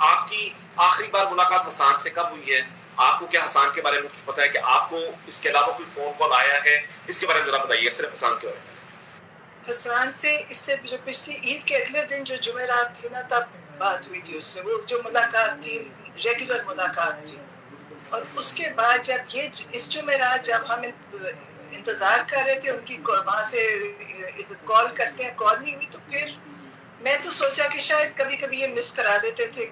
آپ کی آخری بار ملاقات حسان سے کب ہوئی ہے؟ آپ کو کیا حسان کے بارے میں کچھ پتا ہے کہ آپ کو اس کے علاوہ کوئی فون کال آیا ہے؟ اس کے بارے میں ذرا بتائیے، صرف حسان کے بارے میں۔ حسان سے اس سے جو پچھلی عید کے اگلے دن جو جمعرات تھی نا، تب بات ہوئی تھی اس سے، وہ جو ملاقات تھی ریگولر ملاقات تھی. اور اس کے بعد جب یہ اس جمعرات جب ہم انتظار کر رہے تھے ان کی وہاں سے کال کرتے ہیں، کال نہیں ہوئی، تو پھر میں تو سوچا کہ شاید کبھی کبھی یہ مس کرا دیتے تھے،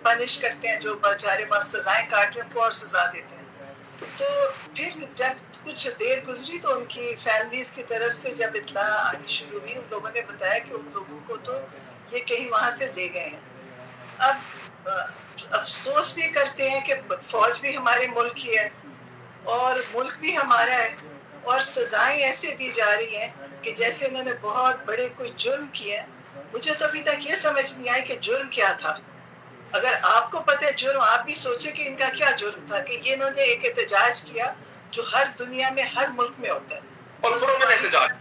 پنش کرتے ہیں جو بیچارے وہاں سزائیں کاٹ رہے ہیں کو اور سزا دیتے ہیں. تو پھر جب کچھ دیر گزری تو ان کی فیملیز کی طرف سے جب اطلاع آنی شروع ہوئی، ان لوگوں نے بتایا کہ ان لوگوں کو تو یہ کہیں وہاں سے لے گئے ہیں. اب افسوس بھی کرتے ہیں کہ فوج بھی ہمارے ملک کی ہے اور ملک بھی ہمارا ہے، اور سزائیں ایسے دی جا رہی ہیں کہ جیسے انہوں نے بہت بڑے کوئی جرم کیے ہیں. مجھے تو ابھی تک یہ سمجھ نہیں آئی کہ جرم کیا تھا. اگر آپ کو پتہ ہے جرم، آپ بھی سوچیں کہ ان کا کیا جرم تھا کہ یہ انہوں نے ایک احتجاج کیا جو ہر دنیا میں ہر ملک میں ہوتا ہے، اور پرامن احتجاج،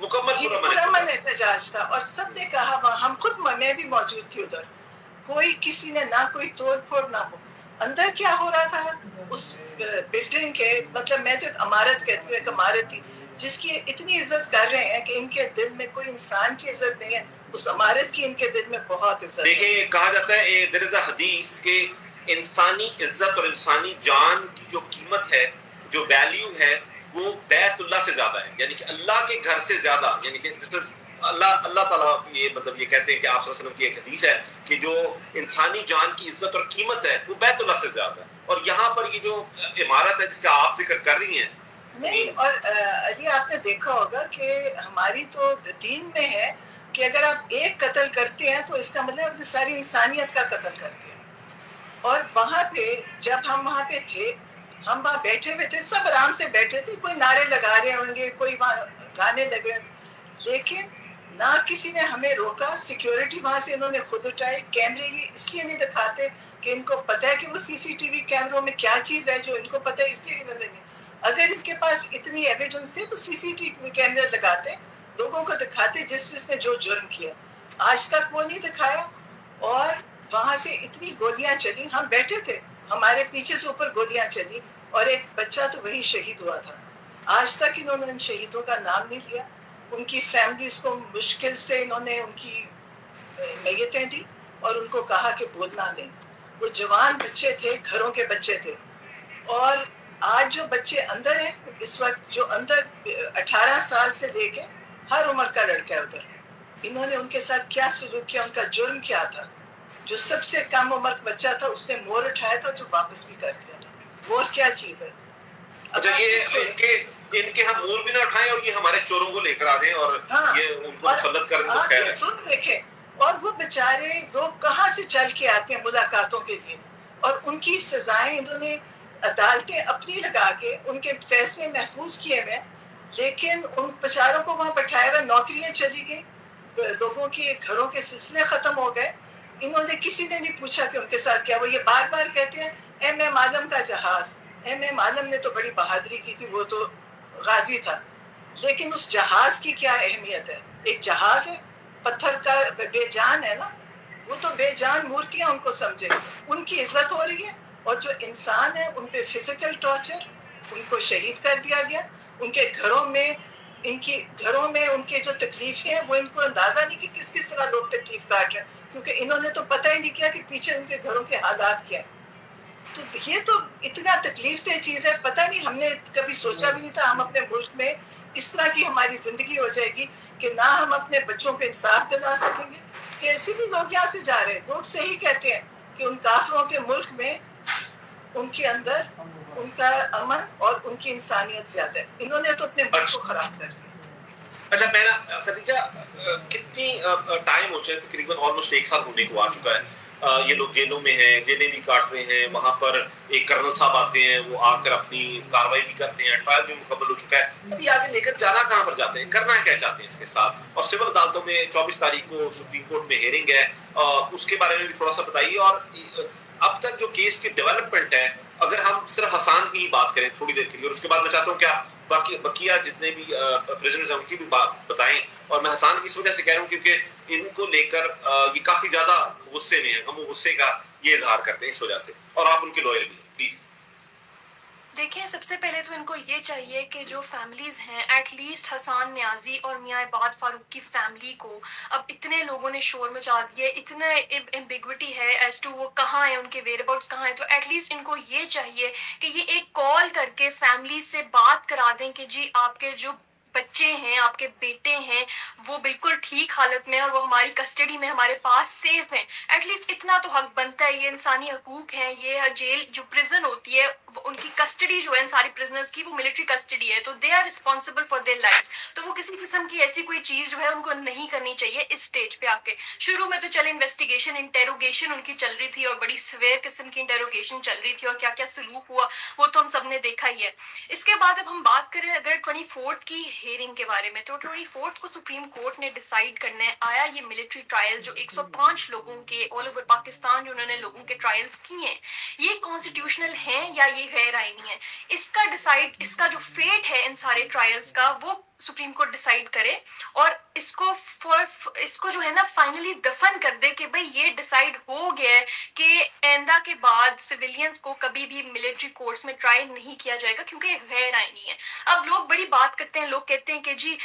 مکمل پرامن احتجاج تھا. اور سب نے کہا، ہم خود میں بھی موجود تھی ادھر، کوئی کسی نے نہ کوئی توڑ پھوڑ نہ ہو. اندر کیا ہو رہا تھا اس بلڈنگ کے، مطلب میں تو ایک عمارت کہتی ہوں، ایک عمارت تھی جس کی اتنی عزت کر رہے ہیں کہ ان کے دل میں کوئی انسان کی عزت نہیں ہے، اس عمارت کی ان کے دل میں بہت عزت ہے. دیکھیں کہا جاتا ہے there is a حدیث کہ انسانی عزت اور انسانی جان کی جو قیمت ہے، جو ویلیو ہے، وہ بیت اللہ سے زیادہ ہے، یعنی کہ اللہ کے گھر سے زیادہ. یعنی کہ اللہ تعالیٰ یہ مطلب یہ کہتے ہیں کہ آپ صلی اللہ علیہ وسلم کی ایک حدیث ہے کہ جو انسانی جان کی عزت اور قیمت ہے وہ بیت اللہ سے زیادہ ہے. اور یہاں پر یہ جو عمارت ہے جس کا آپ ذکر کر رہی ہیں نہیں، اور علی آپ نے دیکھا ہوگا کہ ہماری تو دین میں ہے کہ اگر آپ ایک قتل کرتے ہیں تو اس کا مطلب اپنی ساری انسانیت کا قتل کرتے ہیں. اور وہاں پہ جب ہم وہاں پہ تھے، ہم وہاں بیٹھے ہوئے تھے، سب آرام سے بیٹھے تھے، کوئی نعرے لگا رہے ہوں گے، کوئی وہاں گانے لگے، لیکن نہ کسی نے ہمیں روکا. سیکیورٹی وہاں سے انہوں نے خود اٹھائے. کیمرے یہ اس لیے نہیں دکھاتے کہ ان کو پتہ ہے کہ وہ سی سی ٹی وی کیمروں میں کیا چیز ہے جو ان کو پتہ ہے، اس لیے انہوں نے نہیں. اگر ان کے پاس اتنی ایویڈنس تھی تو سی سی ٹی وی کیمرے لگاتے، لوگوں کو دکھاتے جس نے جو جرم کیا. آج تک وہ نہیں دکھایا. اور وہاں سے اتنی گولیاں چلی، ہم بیٹھے تھے، ہمارے پیچھے سے اوپر گولیاں چلی، اور ایک بچہ تو وہی شہید ہوا تھا. آج تک انہوں نے ان شہیدوں کا نام نہیں لیا. ان کی فیملیز کو مشکل سے انہوں نے ان کی میتیں دی اور ان کو کہا کہ بولنا نہیں. وہ جوان بچے تھے، گھروں کے بچے تھے. اور آج جو بچے اندر ہیں اس وقت، جو اندر 18 سال سے لے کے ہر عمر کا لڑکا ہے ادھر، انہوں نے ان کے ساتھ کیا سلوک کیا، ان کا جرم کیا تھا. جو سب سے کم عمر بچہ تھا اس نے مور اٹھایا تھا جو واپس بھی کر دیا تھا. مور کیا چیز ہے؟ اچھا، یہ ان کے ہم مور بھی نہ اٹھائیں اور یہ ہمارے چوروں کو لے کر آ دیں اور یہ ان کو مسلط کر دیں تو خیر ہے. سن دیکھیں، اور وہ بیچارے لوگ کہاں سے چل کے آتے ہیں ملاقاتوں کے لیے، اور ان کی سزائیں انہوں نے عدالتیں اپنی لگا کے ان کے فیصلے محفوظ کیے ہوئے، لیکن ان بیچاروں کو وہاں بٹھایا ہوا، نوکریاں چلی گئی، لوگوں کے گھروں کے سلسلے ختم ہو گئے. انہوں نے کسی نے نہیں پوچھا کہ ان کے ساتھ کیا. وہ یہ بار بار کہتے ہیں ایم عالم کا جہاز. ایم عالم نے تو بڑی بہادری کی تھی، وہ تو غازی تھا، لیکن اس جہاز کی کیا اہمیت ہے؟ ایک جہاز ہے، پتھر کا بے جان ہے نا، وہ تو بے جان مورتیاں ان کو سمجھے. ان کی عزت ہو رہی ہے، اور جو انسان ہے ان پہ فزیکل ٹارچر، ان کو شہید کر دیا گیا. ان کے گھروں میں ان کے جو تکلیفیں ہیں وہ ان کو اندازہ نہیں کہ کس کس طرح لوگ تکلیف کاٹ رہے ہیں، کیونکہ انہوں نے تو پتہ ہی نہیں کیا کہ پیچھے ان کے گھروں کے حالات کیا ہیں. تو یہ تو اتنا تکلیف دہ چیز ہے، پتہ نہیں، ہم نے کبھی سوچا بھی نہیں تھا ہم اپنے ملک میں اس طرح کی ہماری زندگی ہو جائے گی کہ نہ ہم اپنے بچوں کو انصاف دلا سکیں گے. کہ ایسے بھی لوگ یہاں سے جا رہے ہیں، لوگ صحیح کہتے ہیں کہ ان کافروں کے ملک میں ان کے اندر ان کا امن اور ان کی انسانیت زیادہ ہے. انہوں نے تو اپنے ملک کو خراب کر دیا. اچھا میرا خدیجہ، کتنی ٹائم ہو چکا؟ تقریباً آلموسٹ 1 سال ہونے کو آ چکا ہے. یہ لوگ جیلوں میں ہیں، جیلیں بھی کاٹ رہے ہیں. وہاں پر ایک کرنل صاحب آتے ہیں، وہ آ کر اپنی کاروائی بھی کرتے ہیں. ٹرائل بھی مکمل ہو چکا ہے. ابھی آگے لے کر جانا کہاں پر چاہتے ہیں، کرنا کیا چاہتے ہیں اس کے ساتھ؟ اور سول عدالتوں میں 24 تاریخ کو سپریم کورٹ میں ہیئرنگ ہے، اس کے بارے میں بھی تھوڑا سا بتائیے. اور اب تک جو کیس کی ڈیولپمنٹ ہے، اگر ہم صرف حسان کی ہی بات کریں تھوڑی دیر کے لیے، اور اس کے بعد میں چاہتا ہوں کہ آپ بقیہ جتنے بھی پریزنٹس ہیں ان کی بھی بات بتائیں. اور میں حسان کی اس وجہ سے کہہ رہا ہوں کیونکہ ان کو لے کر یہ کافی زیادہ غصے میں ہے، غم و غصے کا یہ اظہار کرتے ہیں اس وجہ سے, اور آپ ان کے لوئل بھی ہیں. پلیز. دیکھیں سب سے پہلے تو ان کو یہ چاہیے کہ جو فیملیز ہیں ایٹ لیسٹ حسان نیازی اور میاں عباد فاروق کی فیملی کو, اب اتنے لوگوں نے شور مچا دیے, اتنا ایمبیگوٹی ہے ایز ٹو وہ کہاں ہیں, ان کے ویئر اباؤٹس کہاں ہیں, تو ایٹ لیسٹ ان کو یہ چاہیے کہ یہ ایک کال کر کے فیملی سے بات کرا دیں کہ جی آپ کے جو بچے ہیں, آپ کے بیٹے ہیں, وہ بالکل ٹھیک حالت میں اور وہ ہماری کسٹڈی میں ہمارے پاس سیف ہیں. ایٹ لیسٹ اتنا تو حق بنتا ہے, یہ انسانی حقوق ہیں. یہ جیل جو پرزن ہوتی ہے ان کی کسٹڈی جو ہے ان ساری پرزنرز کی وہ ملٹری کسٹڈی ہے, تو they are responsible for their lives. تو وہ کسی قسم کی ایسی کوئی چیز جو ہے ان کو نہیں کرنی چاہیے اس سٹیج پہ آ کے. شروع میں تو چلے انویسٹیگیشن انٹیروگیشن ان کی چل رہی تھی اور بڑی سویر قسم کی انٹیروگیشن چل رہی تھی, اور کیا کیا سلوک ہوا وہ تو ہم سب نے دیکھا ہی ہے. اس کے بعد اب ہم بات کریں اگر 24 کی ہیئرنگ کے بارے میں, تو 24 کو سپریم کورٹ نے ڈیسائیڈ کرنا ہے آیا یہ ملٹری ٹرائل جو 105 لوگوں کے آل اوور پاکستان جو انہوں نے لوگوں کے ٹرائلز کیے ہیں یہ کانسٹیٹیوشنل ہیں یا یہ غیر آئینی ہے. اس کا جو فیٹ ہے ان سارے ٹرائلز کا وہ سپریم کورٹ ڈیسائیڈ کرے, اور اس کو جو ہے نا فائنلی دفن کر دے کہ بھئی یہ ڈیسائیڈ ہو گیا ہے کہ آئندہ کے بعد سویلینز کو کبھی بھی ملٹری کورٹس میں ٹرائل نہیں کیا جائے گا کیونکہ یہ غیر آئینی ہے. اب لوگ بڑی بات کرتے ہیں, لوگ کہتے ہیں کہ جی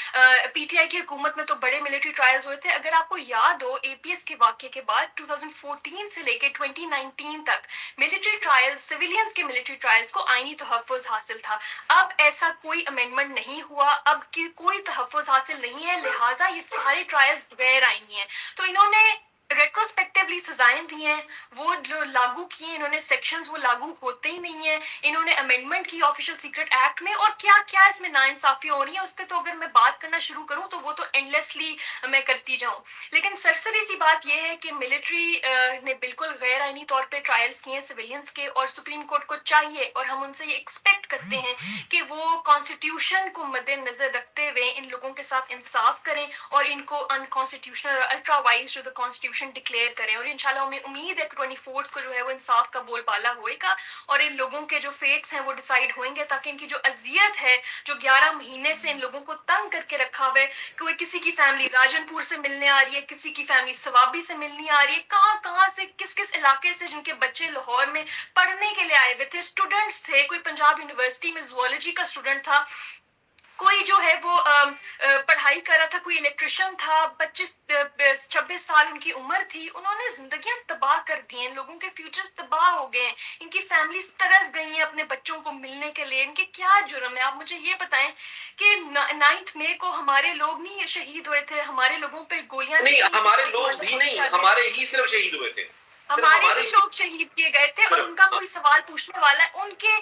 پی ٹی آئی کی حکومت میں تو بڑے ملٹری ٹرائلز ہوئے تھے. اگر آپ کو یاد ہو اے پی ایس کے واقعے کے بعد 2014 سے لے کے 2019 تک ملٹری ٹرائلز, سویلینز کے ملٹری ٹرائلز کو آئینی تحفظ حاصل تھا. اب ایسا کوئی امینڈمنٹ نہیں ہوا, اب کی کوئی تحفظ حاصل نہیں ہے, لہٰذا یہ سارے ٹرائلز غیر آئینی ہیں. تو انہوں نے ریٹروسپیکٹیولی سزائیں دی ہیں, وہ جو لاگو کیے انہوں نے سیکشنز وہ لاگو ہوتے ہی نہیں ہیں. انہوں نے امینڈمنٹ کی آفیشیل سیکرٹ ایکٹ میں, اور کیا کیا اس میں ناانصافی ہو رہی ہے اس کے تو اگر میں بات کرنا شروع کروں تو وہ تو اینڈلیسلی میں کرتی جاؤں. لیکن سرسری سی بات یہ ہے کہ ملٹری نے بالکل غیر آئینی طور پہ ٹرائلز کیے ہیں سویلینز کے, اور سپریم کورٹ کو چاہیے اور ہم ان سے یہ ایکسپیکٹ کرتے ہیں کہ وہ کانسٹیٹیوشن کو مد نظر رکھتے ہوئے ان لوگوں کے ساتھ انصاف کریں اور ان کو انکانسٹیٹیوشنل اور ultra vires to the constitution declare کریں. اور انشاءاللہ ہمیں امید ہے کہ 24 کو جو ہے وہ انصاف کا بول بالا ہوئے گا اور ان لوگوں کے جو فیٹس ہیں وہ ڈیسائیڈ ہوئیں گے, تاکہ ان کی جو اذیت ہے جو 11 مہینے سے ان لوگوں کو تنگ کر کے رکھا ہوا ہے, کوئی کسی کی فیملی راجن پور سے ملنے آ رہی ہے, کسی کی فیملی سوابی سے ملنے آ رہی ہے, کہاں کہاں سے کس کس علاقے سے جن کے بچے لاہور میں پڑھنے کے لیے آئے ہوئے تھے, اسٹوڈنٹس تھے, کوئی پنجاب یونیورسٹی میں زوالوجی کا اسٹوڈنٹ تھا, کوئی جو ہے وہ پڑھائی کر رہا تھا, کوئی الیکٹریشین تھا, 25-26 سال ان کی عمر تھی. انہوں نے زندگیاں تباہ کر دی ہیں, لوگوں کے فیوچرز تباہ ہو گئے ہیں, ان کی فیملیز ترس گئی ہیں اپنے بچوں کو ملنے کے لیے. ان کے کیا جرم ہے آپ مجھے یہ بتائیں کہ 9 مئی کو ہمارے لوگ نہیں شہید ہوئے تھے, ہمارے لوگوں پہ گولیاں نہیں, ہمارے لوگ بھی نہیں, ہمارے ہی صرف شہید ہوئے تھے, ہمارے ہی لوگ شہید کیے گئے تھے, اور ان کا کوئی سوال پوچھنے والا ہے. ان کے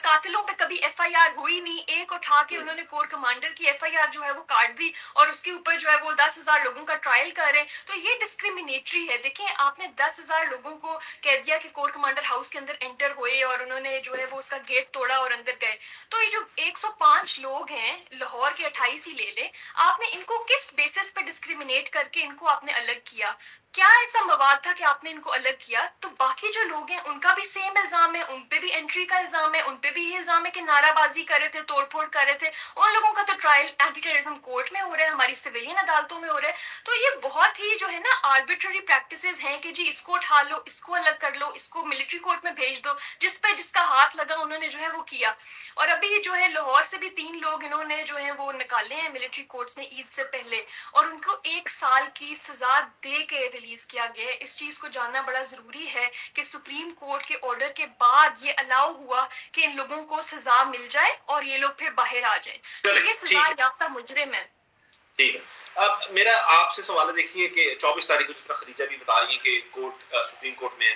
قاتلوں پہ کبھی ایف آئی آر ہوئی نہیں, ایک اٹھا کے انہوں نے کور کمانڈر کی ایف آئی آر جو ہے وہ کاٹ دی اور اس کے اوپر جو ہے وہ 10,000 لوگوں کا ٹرائل کر رہے ہیں. تو یہ ڈسکریمنیٹری ہے. دیکھیں آپ نے 10,000 لوگوں کو کہہ دیا کہ کور کمانڈر ہاؤس کے اندر انٹر ہوئے اور انہوں نے جو ہے وہ اس کا گیٹ توڑا اور اندر گئے. تو یہ جو 105 لوگ ہیں لاہور کے 28 ہی لے لے, آپ نے ان کو کس بیسس پہ ڈسکریمنیٹ کر کے ان کو آپ نے الگ کیا؟ کیا ایسا مواد تھا کہ آپ نے ان کو الگ کیا؟ تو باقی جو لوگ ہیں ان کا بھی سیم الزام ہے, ان پہ بھی انٹری کا الزام ہے, ان پہ بھی یہ الزام ہے کہ نعرہ بازی کر رہے تھے, توڑ پھوڑ کر رہے تھے. ان لوگوں کا تو ٹرائل اینٹی ٹیررزم کورٹ میں ہو رہا ہے, ہماری سویلین عدالتوں میں ہو رہا ہے. تو یہ بہت ہی جو ہے نا آربیٹری پریکٹسز ہیں کہ جی اس کو اٹھا لو, اس کو الگ کر لو, اس کو ملٹری کورٹ میں بھیج دو, جس پہ جس کا ہاتھ لگا انہوں نے جو ہے وہ کیا. اور ابھی جو ہے لاہور سے بھی 3 لوگ انہوں نے جو ہے وہ نکالے ہیں ملٹری کورٹس نے عید سے پہلے, اور ان کو 1 سال کی سزا دے کے ریلیز کیا گیا ہے. اس چیز کو جاننا بڑا ضروری ہے کہ سپریم کورٹ کے آرڈر کے بعد یہ الاؤ ہوا کہ ان لوگوں کو سزا مل جائے اور یہ لوگ پھر باہر آ جائیں. تو یہ سزا یافتہ مجرم ہے. ٹھیک ہے. اب میرا آپ سے سوال ہے, دیکھیے کہ 24 تاریخ کو جس طرح خدیجہ بھی بتا رہی ہے کہ سپریم کورٹ میں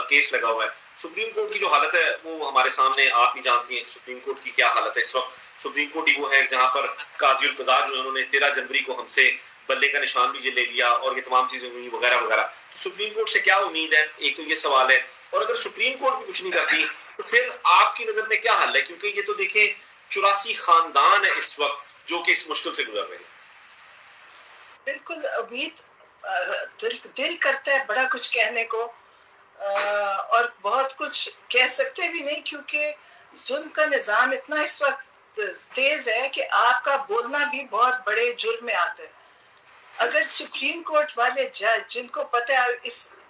کیس لگا ہوا ہے. سپریم کورٹ کی جو حالت ہے وہ ہمارے سامنے آپ بھی جانتی ہیں کہ سپریم کورٹ کی کیا حالت ہے اس وقت. سپریم کورٹ ہی وہ ہے جہاں پر قاضی القضات جو انہوں نے 13 جنوری کو ہم سے بلے کا نشان بھی لے لیا اور یہ تمام چیزیں ہوئی وغیرہ وغیرہ. تو سپریم کورٹ سے کیا امید ہے, ایک تو یہ سوال ہے. اور اگر سپریم کورٹ بھی کچھ نہیں کرتی تو پھر آپ کی نظر میں کیا حل ہے, کیونکہ یہ تو دیکھیں 84 خاندان ہے اس وقت جو کہ اس مشکل سے گزر رہے ہیں. بالکل امید دل کرتا ہے بڑا کچھ کہنے کو, اور بہت کچھ کہہ سکتے بھی نہیں, کیونکہ ظلم کا نظام اتنا اس وقت تیز ہے کہ آپ کا بولنا بھی بہت بڑے جرم میں آتا ہے. اگر سپریم کورٹ والے جج جن کو پتہ ہے اس